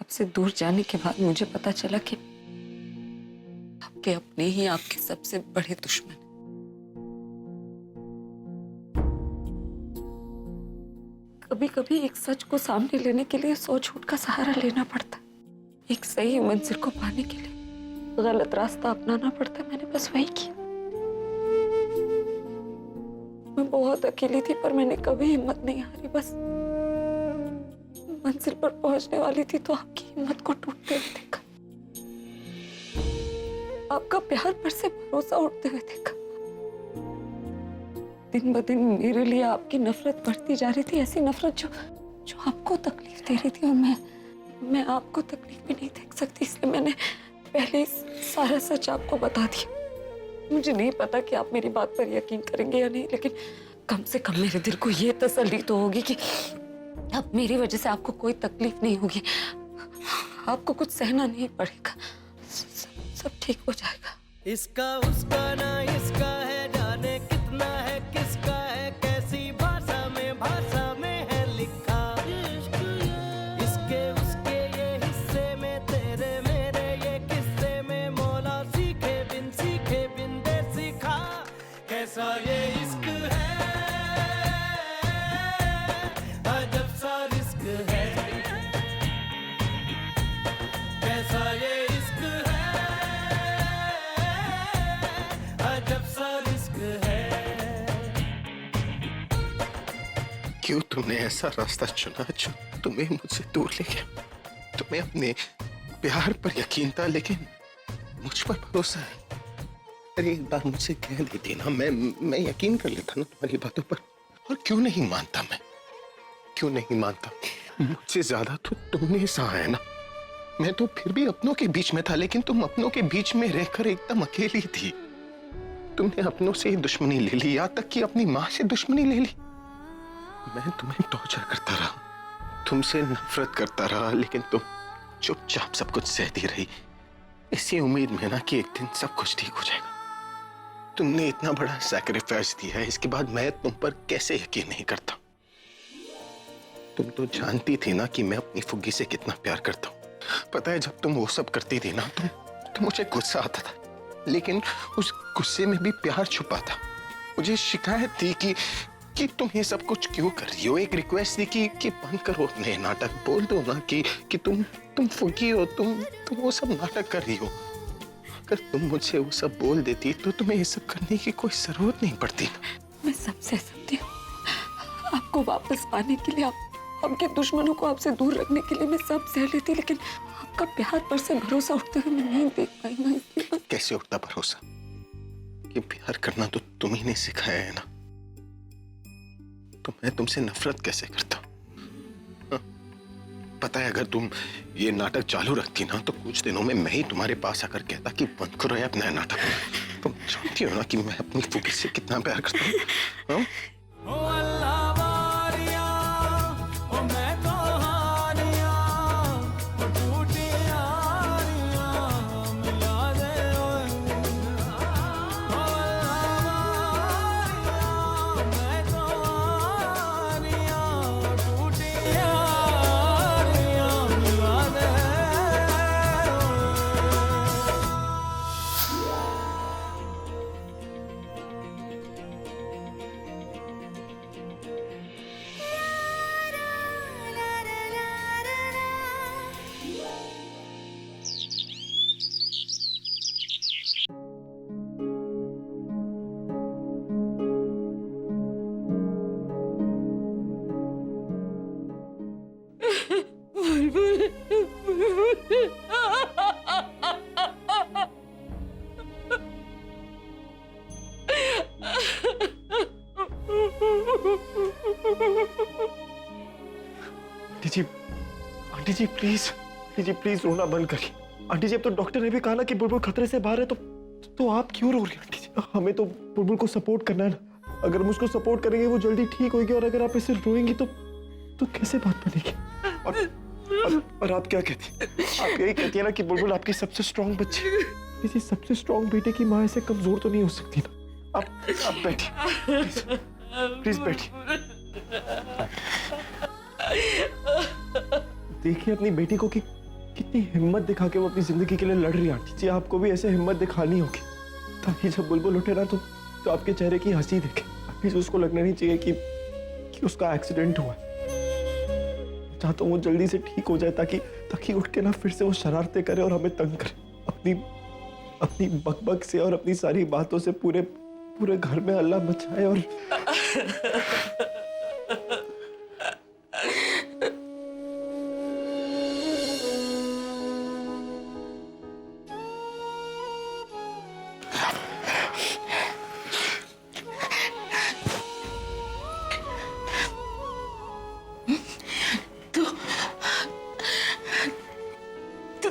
आपसे दूर जाने के बाद मुझे पता चला कि आपके अपने ही आपके सबसे बड़े दुश्मन हैं। कभी कभी एक सच को सामने लेने के लिए 100 झूठ का सहारा लेना पड़ता है। एक सही मंजिल को पाने के लिए गलत रास्ता अपनाना पड़ता है। मैंने बस वही किया। मैं बहुत अकेली थी पर मैंने कभी हिम्मत नहीं हारी। बस मंजिल पर पहुंचने वाली थी तो आपकी हिम्मत को टूटते हुए देखा, आपका प्यार पर से भरोसा उठते हुए देखा। दिन ब दिन मेरे लिए आपकी नफरत बढ़ती जा रही थी, ऐसी नफरत जो आपको तकलीफ दे रही थी। और मैं आपको तकलीफ भी नहीं देख सकती, इसलिए मैंने पहले ही सारा सच आपको बता दिया। मुझे नहीं पता कि आप मेरी बात पर यकीन करेंगे या नहीं, लेकिन कम से कम मेरे दिल को ये तसल्ली तो होगी कि अब मेरी वजह से आपको कोई तकलीफ नहीं होगी, आपको कुछ सहना नहीं पड़ेगा, सब ठीक हो जाएगा। इसका उसका ना इसका है, जाने कितना है किसका है, कैसी भाषा में है लिखा। इसके उसके ये हिस्से में, तेरे मेरे ये किस्से में, मौला सीखे बिन दे सीखा। कैसा ये इश्क है, अजब सा रिस्क है। कैसा ये इश्क है, अजब सा रिस्क है। क्यों तुमने ऐसा रास्ता चुना जो तुम्हें मुझसे दूर ले गया? तुम्हें अपने प्यार पर यकीन था लेकिन मुझ पर भरोसा नहीं। अरे एक बार मुझसे कह देती ना, मैं यकीन कर लेता ना तुम्हारी बातों पर। और क्यों नहीं मानता मैं? क्यों नहीं मानता? मुझसे ज्यादा तो तुमने सहा है ना। मैं तो फिर भी अपनों के बीच में था, लेकिन तुम अपनों के बीच में रहकर एकदम अकेली थी। तुमने अपनों से ही दुश्मनी ले ली, यहाँ तक कि अपनी माँ से दुश्मनी ले ली। मैं तुम्हें टॉर्चर करता रहा, तुमसे नफरत करता रहा, लेकिन तुम चुपचाप सब कुछ सहती रही, इसी उम्मीद में ना कि एक दिन सब कुछ ठीक हो जाएगा। तुमने इतना बड़ा सैक्रिफाइस दिया है, इसके बाद मैं तुम पर कैसे यकीन नहीं करता? तुम तो जानती थी ना कि मैं अपनी फुग्गी से कितना प्यार करता हूँ। पता है जब तुम वो सब करती थी ना तो मुझे गुस्सा आता था, लेकिन उस गुस्से में भी प्यार छुपा था। मुझे शिकायत थी कि तुम ये सब कुछ क्यों कर रही हो। एक रिक्वेस्ट थी कि बंद करो अपने नाटक, बोल दो ना कि तुम फुगी हो, तुम वो सब नाटक कर रही हो। अगर तुम मुझे वो सब बोल देती तो तुम्हें ये सब करने की कोई जरूरत नहीं पड़ती। मैं सब सह सकती हूँ, आपको वापस पाने के लिए, आपके दुश्मनों को आपसे दूर रखने के लिए मैं सब सह लेती, लेकिन आपका प्यार पर से भरोसा उठते हुए मैं नहीं देख पाई ना। कैसे उठता भरोसा? कि प्यार करना तो तुम ही ने सिखाया है ना, तो मैं तुमसे नफरत कैसे करता? हाँ? पता है अगर तुम ये नाटक चालू रखती ना तो कुछ दिनों में मैं ही तुम्हारे पास आकर कहता कि बंद करो ये अपना नाटक। तुम जानती हो ना कि मैं अपनी फुगी से कितना प्यार करता हूँ। हाँ? आंटी जी प्लीज रोना बंद करिए। आंटी जी अब तो डॉक्टर ने भी कहा ना कि बुलबुल खतरे से बाहर है, तो आप क्यों रो रही हैं आंटी जी? हमें तो बुलबुल को सपोर्ट करना है ना। अगर हम उसको सपोर्ट करेंगे वो जल्दी ठीक होगी, और अगर आप इसे रोएंगी तो कैसे बात बनेगी? और आप क्या कहती हैं? आप यही कहती है ना कि बुलबुल आपकी सबसे स्ट्रॉन्ग बच्ची, किसी सबसे स्ट्रॉन्ग बेटे की माँ ऐसे कमजोर तो नहीं हो सकती ना। आप बैठिए, प्लीज बैठिए। देखिए अपनी बेटी को कि कितनी हिम्मत दिखा के वो अपनी जिंदगी के लिए लड़ रही है आंटी जी। आपको भी ऐसे हिम्मत दिखानी होगी ताकि जब बुलबुल उठे ना तो आपके चेहरे की हंसी देखे। आंटी जी उसको लगना नहीं चाहिए कि उसका एक्सीडेंट हुआ है। चाहता हूँ वो जल्दी से ठीक हो जाए ताकि उठ के ना फिर से वो शरारतें करे और हमें तंग करे। अपनी बकबक से और अपनी सारी बातों से पूरे घर में अल्लाह मचाए। और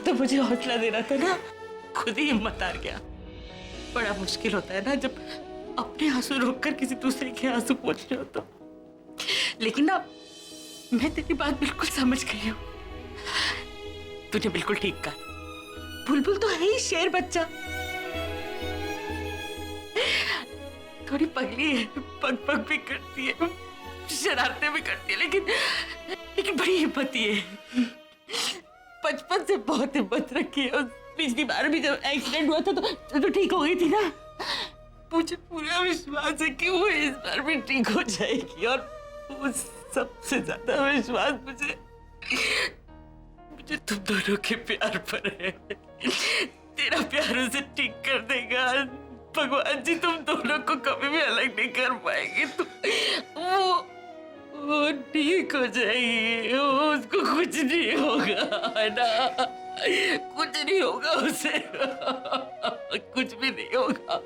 तो मुझे हौसला देना था ना, खुद ही हिम्मत हार गया। बड़ा मुश्किल होता है ना जब अपने आंसू रोककर किसी दूसरे के आंसू पोंछ रहे हो तो। लेकिन ना मैं तेरी बात बिल्कुल समझ गई हूँ। तूने बिल्कुल ठीक कहा। बुलबुल तो है ही शेर बच्चा, थोड़ी पगली है, पग पग भी करती है, शरारतें भी करती है, लेकिन बड़ी हिम्मती है। बचपन से बहुत हिम्मत रखी है। पिछली बार भी जब एक्सीडेंट हुआ था तो ठीक हो गई थी ना। मुझे पूरा विश्वास है कि वो इस बार भी ठीक हो जाएगी। और वो सबसे ज्यादा विश्वास मुझे तुम दोनों के प्यार पर है। तेरा प्यार उसे ठीक कर देगा। भगवान जी तुम दोनों को कभी भी अलग नहीं कर पाएंगे। वो ठीक हो जाएगी, उसको कुछ नहीं होगा, है ना? कुछ नहीं होगा उसे, कुछ भी नहीं होगा।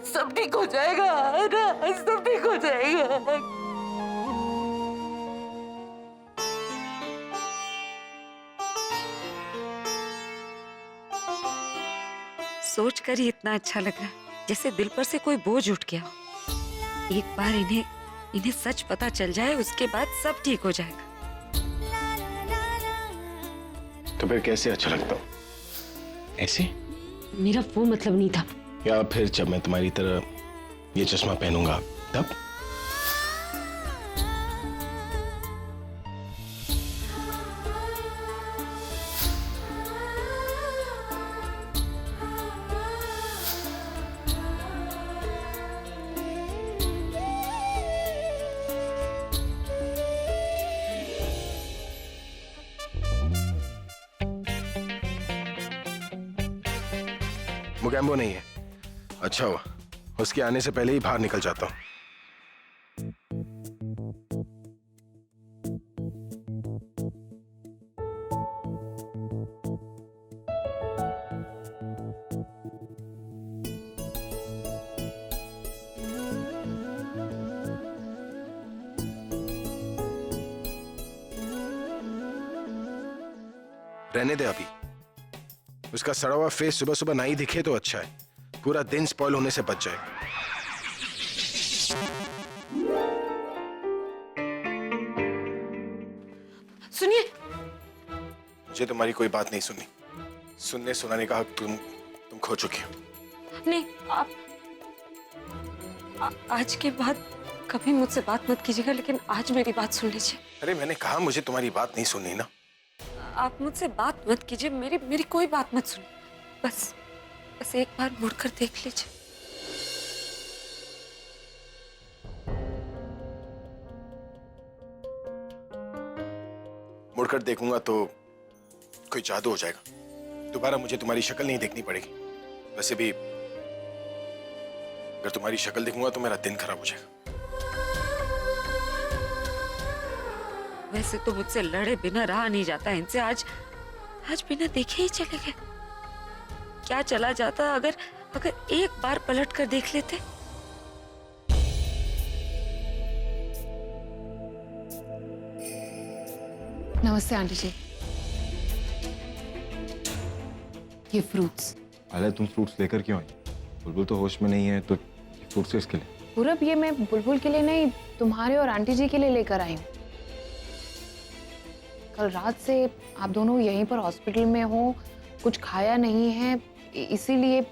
सब ठीक हो जाएगा, है ना? सब ठीक हो जाएगा। सोच कर ही इतना अच्छा लग रहा है जैसे दिल पर से कोई बोझ उठ गया हो। एक बार इन्हें सच पता चल जाए, उसके बाद सब ठीक हो जाएगा। तो फिर कैसे अच्छा लगता हूँ? ऐसे? मेरा वो मतलब नहीं था। या फिर जब मैं तुम्हारी तरह ये चश्मा पहनूंगा तब? मुगैम्बो नहीं है। अच्छा हुआ, उसके आने से पहले ही बाहर निकल जाता हूँ। रहने दे अभी। उसका सड़ा हुआ फेस सुबह सुबह नहीं दिखे तो अच्छा है, पूरा दिन स्पॉइल होने से बच जाएगा। सुनिए, मुझे तुम्हारी कोई बात नहीं सुननी। सुनने सुनाने का हक तुम खो चुकी हो। नहीं, आप आज के बाद कभी मुझसे बात मत कीजिएगा, लेकिन आज मेरी बात सुन लीजिए। अरे मैंने कहा मुझे तुम्हारी बात नहीं सुननी ना। आप मुझसे बात मत कीजिए, मेरी कोई बात मत सुनिए। बस एक बार मुड़कर देख लीजिए। मुड़कर देखूंगा तो कोई जादू हो जाएगा, दोबारा मुझे तुम्हारी शक्ल नहीं देखनी पड़ेगी। वैसे भी अगर तुम्हारी शक्ल देखूंगा तो मेरा दिन खराब हो जाएगा। वैसे तो मुझसे लड़े बिना रहा नहीं जाता इनसे। आज बिना देखे ही चले गए। क्या चला जाता अगर एक बार पलट कर देख लेते। नमस्ते आंटी जी। ये फ्रूट्स। अरे तुम फ्रूट्स लेकर क्यों आई? बुलबुल तो होश में नहीं है, तो फ्रूट्स किसके लिए? पूरब, ये मैं बुलबुल के लिए नहीं, तुम्हारे और आंटी जी के लिए लेकर आई हूँ। कल रात से आप दोनों यहीं पर हॉस्पिटल में हो, कुछ खाया नहीं है, इसीलिए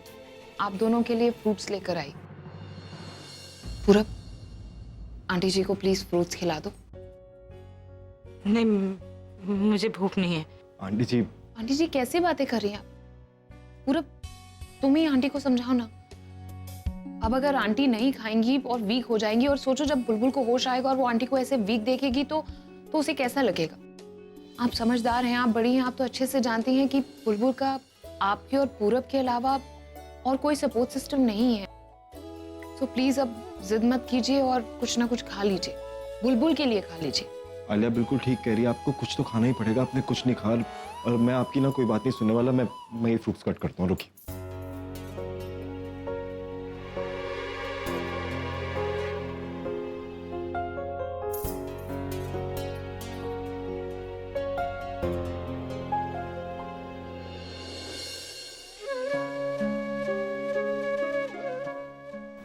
आप दोनों के लिए फ्रूट्स लेकर आई। पूरब, आंटी जी को प्लीज फ्रूट्स खिला दो। नहीं, मुझे भूख नहीं है। आंटी जी कैसी बातें कर रही हैं आप? पूरा तुम ही आंटी को समझाओ ना। अब अगर आंटी नहीं खाएंगी और वीक हो जाएंगी, और सोचो जब बुलबुल को होश आएगा और वो आंटी को ऐसे वीक देखेगी तो उसे कैसा लगेगा? आप समझदार हैं, आप बड़ी हैं, आप तो अच्छे से जानती हैं कि बुलबुल का आपके और पूरब के अलावा और कोई सपोर्ट सिस्टम नहीं है। तो प्लीज अब जिद मत कीजिए और कुछ ना कुछ खा लीजिए, बुलबुल के लिए खा लीजिए। आलिया बिल्कुल ठीक कह रही है, आपको कुछ तो खाना ही पड़ेगा। आपने कुछ नहीं खाया और मैं आपकी ना कोई बात नहीं सुनने वाला। मैं ये फ्रूट्स कट करता हूँ, रुकिए।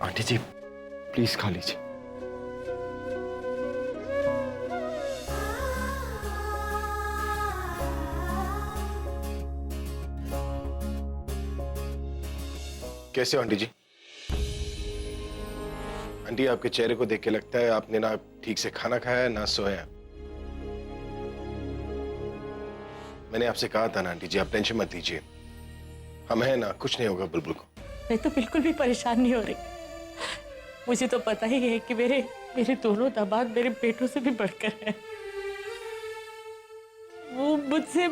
आंटी जी प्लीज खा लीजिए। कैसे हो आंटी जी? आंटी आपके चेहरे को देख के लगता है आपने ना ठीक से खाना खाया ना सोया। मैंने आपसे कहा था ना आंटी जी, आप टेंशन मत लीजिए, हम हैं ना, कुछ नहीं होगा बुलबुल को। मैं तो बिल्कुल भी परेशान नहीं हो रही। मुझे तो पता ही है कि मेरे दोनों दामाद मेरे बेटों से भी बढ़कर हैं। वो मुझसे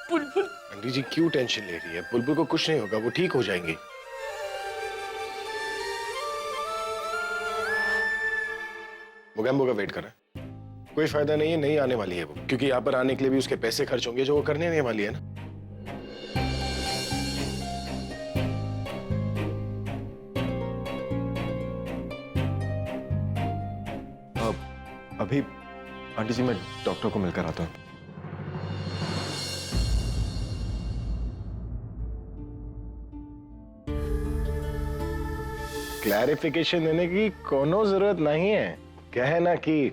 बुलबुल। आंटी जी क्यों टेंशन ले रही है? बुलबुल को कुछ नहीं होगा, वो ठीक हो जाएंगे। मुगैम्बो का वेट कर रहा है, कोई फायदा नहीं है, नहीं आने वाली है वो, क्योंकि यहाँ पर आने के लिए भी उसके पैसे खर्च होंगे जो वो करने नहीं वाली है ना। अभी आंटी जी मैं डॉक्टर को मिलकर आता हूँ। क्लैरिफिकेशन देने की कोनो जरूरत नहीं है। क्या है ना कि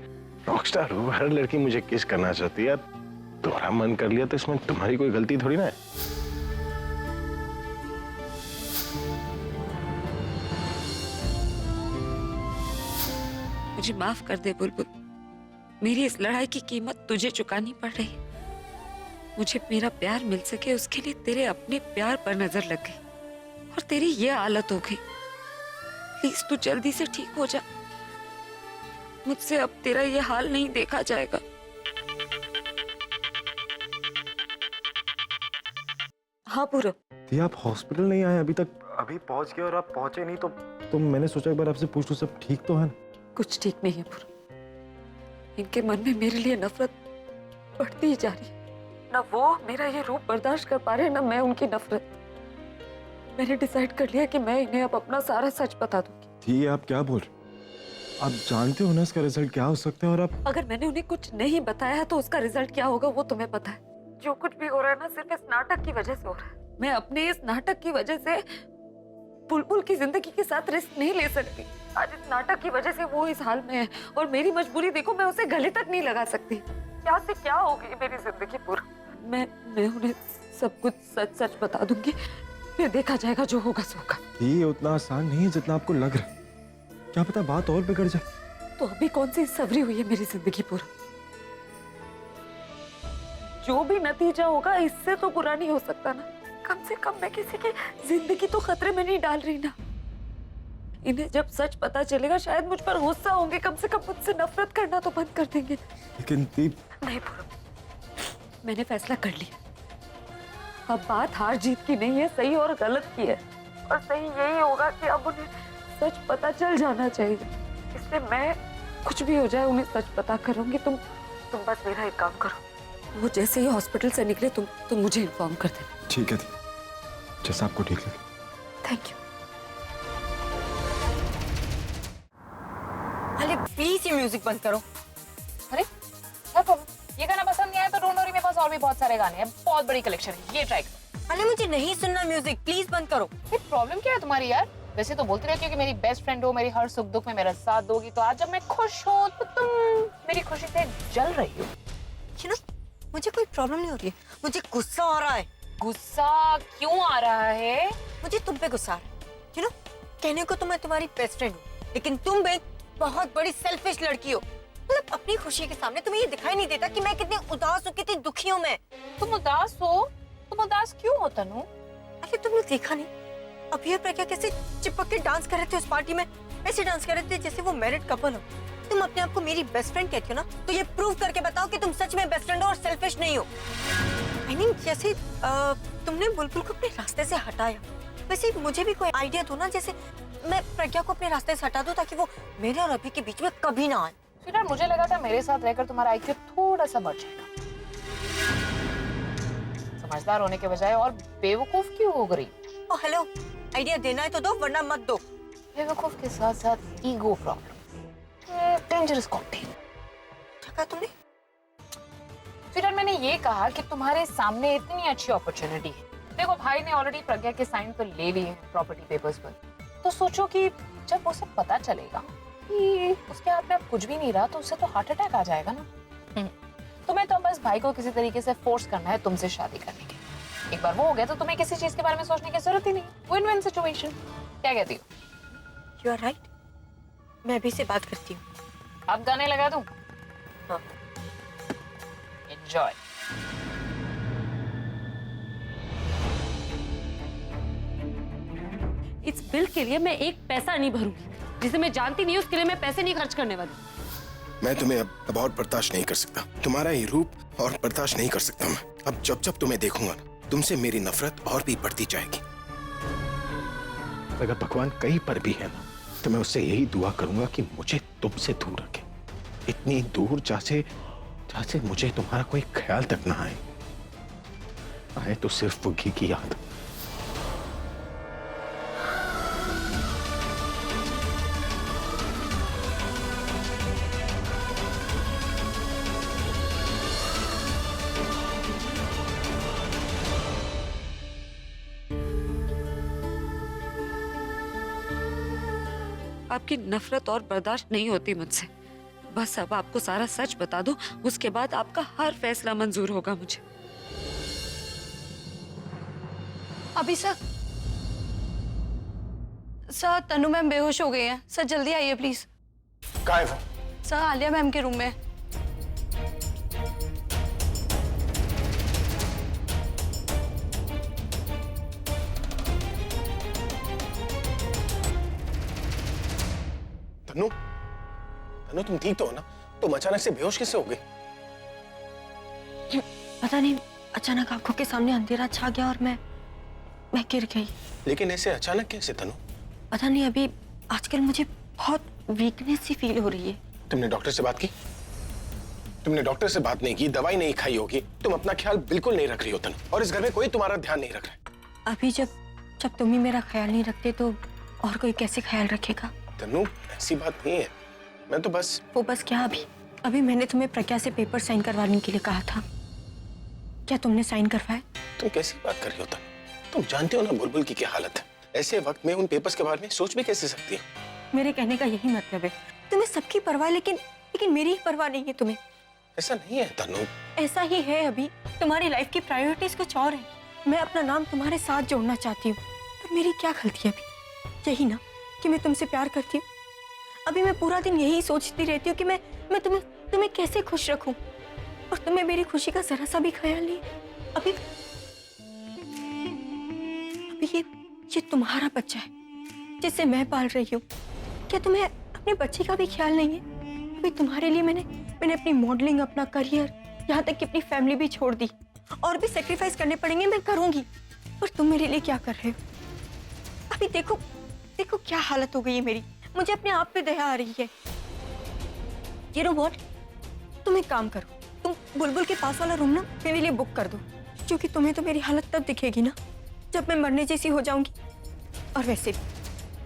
रॉकस्टार हूँ, हर लड़की मुझे किस करना चाहती है। तुम्हारा मन कर लिया तो इसमें तुम्हारी कोई गलती थोड़ी ना है। मुझे माफ कर दे बुलबुल, मेरी इस लड़ाई की कीमत तुझे चुकानी पड़ रही है। मुझे मेरा प्यार मिल सके उसके लिए तेरे अपने प्यार पर नजर लग गई और तेरी ये हालत हो गई। प्लीज तू जल्दी से ठीक हो जा, मुझसे अब तेरा ये हाल नहीं देखा जाएगा। हाँ पूरब। थी आप हॉस्पिटल नहीं आए अभी तक? अभी पहुंच गए और आप पहुंचे नहीं तो मैंने सोचा एक बार आपसे पूछ लूं, सब ठीक तो है ना? कुछ ठीक नहीं है पूरब, इनके मन में मेरे लिए नफरत बढ़ती ही जा रही है। ना वो मेरा ये रूप बर्दाश्त कर पा रहे, ना मैं उनकी नफरत। मैंने डिसाइड कर लिया कि मैं इन्हें अब अपना सारा सच बता दूंगी। थी आप क्या बोल रहे? आप जानते हो ना इसका रिजल्ट क्या हो सकता है? और आप अगर मैंने उन्हें कुछ नहीं बताया है तो उसका रिजल्ट क्या होगा वो तुम्हें पता है। जो कुछ भी हो रहा है ना सिर्फ इस नाटक की वजह से हो रहा है। मैं अपने इस नाटक की वजह से बुलबुल की जिंदगी के साथ रिस्क नहीं ले सकती। आज इस नाटक की वजह से वो इस हाल में है और मेरी मजबूरी देखो, मैं उसे गले तक नहीं लगा सकती। क्या से क्या हो गई मेरी जिंदगी पूरा। मैं उन्हें सब कुछ सच सच बता दूंगी, फिर देखा जाएगा, जो होगा सो होगा। ये उतना आसान नहीं है जितना आपको लग रहा है। क्या पता बात और बिगड़ जाए। तो अभी कौन सी सवरी हुई है मेरी जिंदगी पूरा। जो भी नतीजा होगा इससे तो बुरा नहीं हो सकता ना। कम से कम मैं किसी की जिंदगी तो खतरे में नहीं डाल रही ना। इन्हें जब सच पता चलेगा शायद मुझ पर गुस्सा होंगे, कम से कम मुझसे नफरत करना तो बंद कर देंगे। लेकिन दीप नहीं पूरब, मैंने फैसला कर लिया। अब बात हार जीत की नहीं है, सही और गलत की है। और सही यही होगा कि अब उन्हें सच पता चल जाना चाहिए। इसलिए मैं कुछ भी हो जाए उन्हें सच पता करूंगी। तुम बस मेरा एक काम करो, वो जैसे ही हॉस्पिटल से निकले तुम मुझे इन्फॉर्म कर देना। ठीक है दी, जैसा आपको ठीक लगे। Thank you. अरे प्लीज ये म्यूजिक बंद करो। अरे क्या प्रॉब्लम? ये गाना पसंद नहीं आया तो डोंट वरी, मेरे पास और भी बहुत सारे गाने हैं, बहुत बड़ी कलेक्शन है, ये ट्राई करो। अरे मुझे नहीं सुनना म्यूजिक, प्लीज बंद करो। प्रॉब्लम क्या है तुम्हारी यार? वैसे तो बोलती रहती हो कि मेरी बेस्ट फ्रेंड हो, मेरी हर सुख दुख में मेरा साथ दोगी, तो आज जब मैं खुश हूँ तो तुम मेरी खुशी से जल रही हो। You know, मुझे कोई प्रॉब्लम नहीं हो रही है, मुझे गुस्सा आ रहा है। गुस्सा क्यों आ रहा है? मुझे तुम पे गुस्सा आ रहा है। You know, कहने को तो मैं तुम्हारी बेस्ट फ्रेंड हूँ, लेकिन तुम एक बहुत बड़ी सेल्फिश लड़की हो। मतलब अपनी खुशी के सामने तुम्हें ये दिखाई नहीं देता कि मैं कितनी उदास हूँ, कितनी दुखी हूँ मैं। तुम उदास हो? तुम उदास क्यों हो तनु? अरे तुमने देखा नहीं अभी और प्रज्ञा कैसे चिपक के डांस कर रहे थे उस पार्टी में, ऐसे डांस कर रहे थे जैसे वो मैरिड कपल हो। तुम अपने आप को मेरी बेस्ट फ्रेंड कहती हो ना, तो ये प्रूव करके बताओ कि तुम सच में बेस्ट फ्रेंड हो और सेल्फिश नहीं हो। I mean, जैसे तुमने बुलबुल को अपने रास्ते से हटाया, वैसे मुझे भी कोई आइडिया दो ना, जैसे मैं प्रज्ञा को अपने रास्ते से हटा दूं ताकि वो मेरे और अभी के बीच में कभी ना आए। स्वीटहार्ट, मुझे लगा था मेरे साथ रहकर तुम्हारा आईक्यू थोड़ा सा बढ़ जाएगा। समझदार होने के बजाय और बेवकूफ क्यों हो गई? ओ हेलो, आइडिया देना है तो दो वरना मत दो। बेवकूफ के साथ साथ ईगो प्रॉब्लम, डेंजरस कॉकटेल। क्या कहा तुमने? स्वीटहार्ट, मैंने ये कहा कि तुम्हारे सामने इतनी अच्छी अपॉर्चुनिटी है। देखो, भाई ने ऑलरेडी प्रज्ञा के साइन तो ले लिए हैं प्रॉपर्टी पेपर्स पर, तो सोचो कि जब उसे पता चलेगा कि उसके हाथ में अब कुछ भी नहीं रहा, तो उसे तो हार्ट अटैक आ जाएगा ना। तुम्हें तो बस भाई को किसी तरीके से फोर्स करना है तुमसे शादी करने के। एक बार वो हो गया तो तुम्हें किसी चीज के बारे में सोचने की जरूरत ही नहीं। Win win situation. क्या कहती हो? यू आर राइट, मैं अभी से बात करती हूँ। अब गाने लगा दूं? हाँ। एंजॉय। इस बिल के लिए मैं एक पैसा नहीं भरूंगी। जिसे मैं जानती नहीं उसके लिए मैं पैसे नहीं खर्च करने वाली। मैं तुम्हें अब और बर्दाश्त नहीं कर सकता। तुम्हारा ये रूप और बर्दाश्त नहीं कर सकता मैं। अब जब जब तुम्हें देखूंगा ना, तुमसे मेरी नफरत और भी बढ़ती जाएगी। अगर भगवान कहीं पर भी है ना, तो मैं उससे यही दुआ करूंगा कि मुझे तुमसे दूर रखे। इतनी दूर जैसे मुझे तुम्हारा कोई ख्याल तक ना आए तो सिर्फ वो घी की याद। आपकी नफरत और बर्दाश्त नहीं होती मुझसे। बस अब आपको सारा सच बता दो, उसके बाद आपका हर फैसला मंजूर होगा मुझे। अभी सर तनु मैम बेहोश हो गई हैं। सर जल्दी आइए प्लीज। कहाँ है वो? सर आलिया मैम के रूम में। तनु, तुम ठीक तो हो ना? तुम अचानक से बेहोश कैसे हो गई? पता नहीं, अचानक आंखों के सामने अंधेरा छा गया और मैं गिर गई। लेकिन ऐसे अचानक कैसे तनु? पता नहीं, अभी आजकल मुझे बहुत वीकनेस सी फील हो रही है। तुमने डॉक्टर से बात की? तुमने डॉक्टर से बात नहीं की, दवाई नहीं खाई होगी, तुम अपना ख्याल बिल्कुल नहीं रख रही हो तनु, और इस घर में कोई तुम्हारा ध्यान नहीं रख रहा। अभी जब तुम ही मेरा ख्याल नहीं रखते तो और कोई कैसे ख्याल रखेगा? तनु, ऐसी बात नहीं है। मैं तो बस वो बस क्या, अभी मैंने तुम्हें प्रज्ञा से पेपर साइन करवाने के लिए कहा था। क्या तुमने साइन करवाए? तुम कैसी बात कर रही हो तनु? तुम जानते हो ना बुलबुल की क्या हालत है। ऐसे वक्त में उन पेपर्स के बारे में सोच भी कैसे सकती है? मेरे कहने का यही मतलब है, तुम्हें सबकी परवाह लेकिन मेरी ही परवाह नहीं है तुम्हें। ऐसा नहीं है तनु। ऐसा ही है। अभी तुम्हारी लाइफ की प्रायोरिटीज कुछ और है। मैं अपना नाम तुम्हारे साथ जोड़ना चाहती हूँ, पर मेरी क्या गलती है अभी? यही ना कि मैं तुमसे प्यार करती हूँ। अभी मैं पूरा दिन यही सोचती रहती हूँ कि मैं तुम्हें कैसे खुश रखूं, और तुम्हें मेरी खुशी का जरा सा भी ख्याल नहीं। अभी ये तुम्हारा बच्चा है जिसे मैं पाल रही हूँ। क्या तुम्हें अपने बच्चे का भी ख्याल नहीं है? अभी तुम्हारे लिए मैंने अपनी मॉडलिंग, अपना करियर, यहाँ तक कि अपनी फैमिली भी छोड़ दी। और भी सेक्रीफाइस करने पड़ेंगे, मैं करूंगी। पर तुम मेरे लिए क्या कर रहे हो? अभी देखो क्या हालत हो गई है मेरी। मुझे अपने आप पे दया आ रही है। ये नो व्हाट, तुम एक काम करो, तुम बुलबुल के पास वाला रूम ना मेरे लिए बुक कर दो, क्योंकि तुम्हें तो मेरी हालत तब दिखेगी ना जब मैं मरने जैसी हो जाऊंगी। और वैसे भी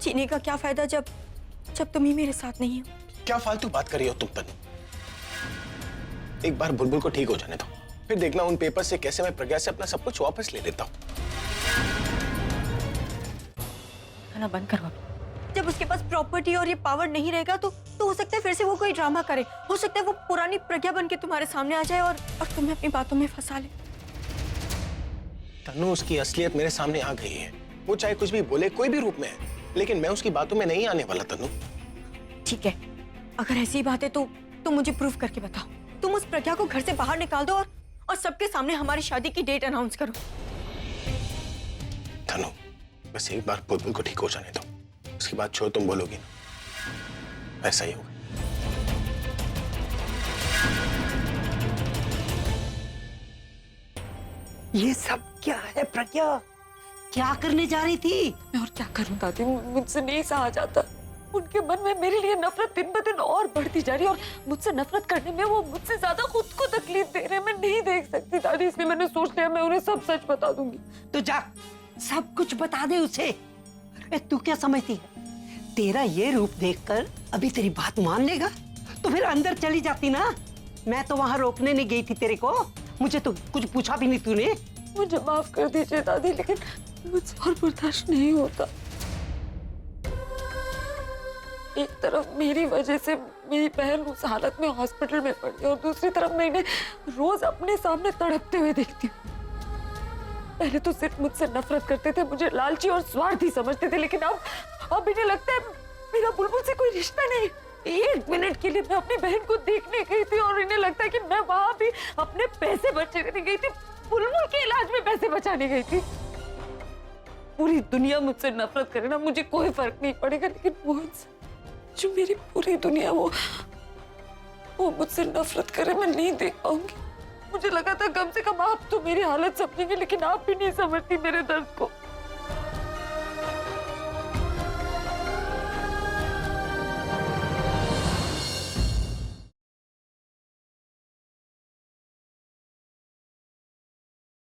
जीने का क्या फायदा जब तुम ही मेरे साथ नहीं हो। क्या फालतू बात कर रही हो तुम तनु? एक बार बुलबुल को ठीक हो जाने दो, फिर देखना उन पेपर से कैसे मैं प्रज्ञा से अपना सब कुछ वापस ले लेता हूँ। खाना बंद करो। जब उसके पास प्रॉपर्टी और ये पावर नहीं रहेगा तो हो सकता है फिर से वो कोई ड्रामा करे। हो सकता है वो पुरानी प्रज्ञा बन के तुम्हारे सामने आ जाए और तुम्हें अपनी बातों में फंसा ले। तनु, उसकी असलियत मेरे सामने आ गई है। वो चाहे कुछ भी बोले, कोई भी रूप में है, लेकिन मैं उसकी बातों में नहीं आने वाला तनु। ठीक है, अगर ऐसी बात है तो तुम मुझे प्रूफ करके बताओ। तुम उस प्रज्ञा को घर से बाहर निकाल दो और सबके सामने हमारी शादी की डेट अनाउंस करो। तनु, बस एक बार बुलबुल को ठीक हो जाने दो, उसके बाद जो तुम बोलोगी ना ऐसा ही होगा। ये सब क्या है प्रज्ञा? क्या करने जा रही थी? मैं और क्या करूं दादी, मुझसे नहीं सहा जाता। उनके मन में मेरे लिए नफरत दिन ब दिन और बढ़ती जा रही है और मुझसे नफरत करने में वो मुझसे ज्यादा खुद को तकलीफ दे रहे हैं। मैं नहीं देख सकती दादी, इसलिए मैंने सोच लिया मैं उन्हें सब सच बता दूंगी। तो जा सब कुछ बता दे उसे। अरे तू क्या समझती है, तेरा ये रूप देखकर अभी तेरी बात मान लेगा? तो फिर अंदर चली जाती ना। मैं तो वहां रोकने नहीं गई थी तेरे को, मुझे तो कुछ पूछा भी नहीं तूने। मुझे माफ कर दीजिए दादी, लेकिन मुझसे और बर्दाश्त नहीं होता। एक तरफ मेरी वजह से मेरी बहन उस हालत में हॉस्पिटल में पड़ी और दूसरी तरफ मैं इन्हें रोज अपने सामने तड़पते हुए देखती हूँ। पहले तो सिर्फ मुझसे नफरत करते थे, मुझे लालची और स्वार्थी समझते थे, लेकिन अब इन्हें लगता है मेरा बुलबुल से कोई रिश्ता नहीं। एक मिनट के लिए मैं अपनी बहन को देखने गई थी और इन्हें लगता है कि मैं वहां भी अपने पैसे बचाने गई थी, बुलबुल के इलाज में पैसे बचाने गई थी। पूरी दुनिया मुझसे नफरत करे ना, मुझे कोई फर्क नहीं पड़ेगा, लेकिन वो जो मेरी पूरी दुनिया वो मुझसे नफरत करे मैं नहीं देख पाऊंगी। मुझे लगा था कम से कम आप तो मेरी हालत समझेंगे, लेकिन आप भी नहीं समझती मेरे दर्द को।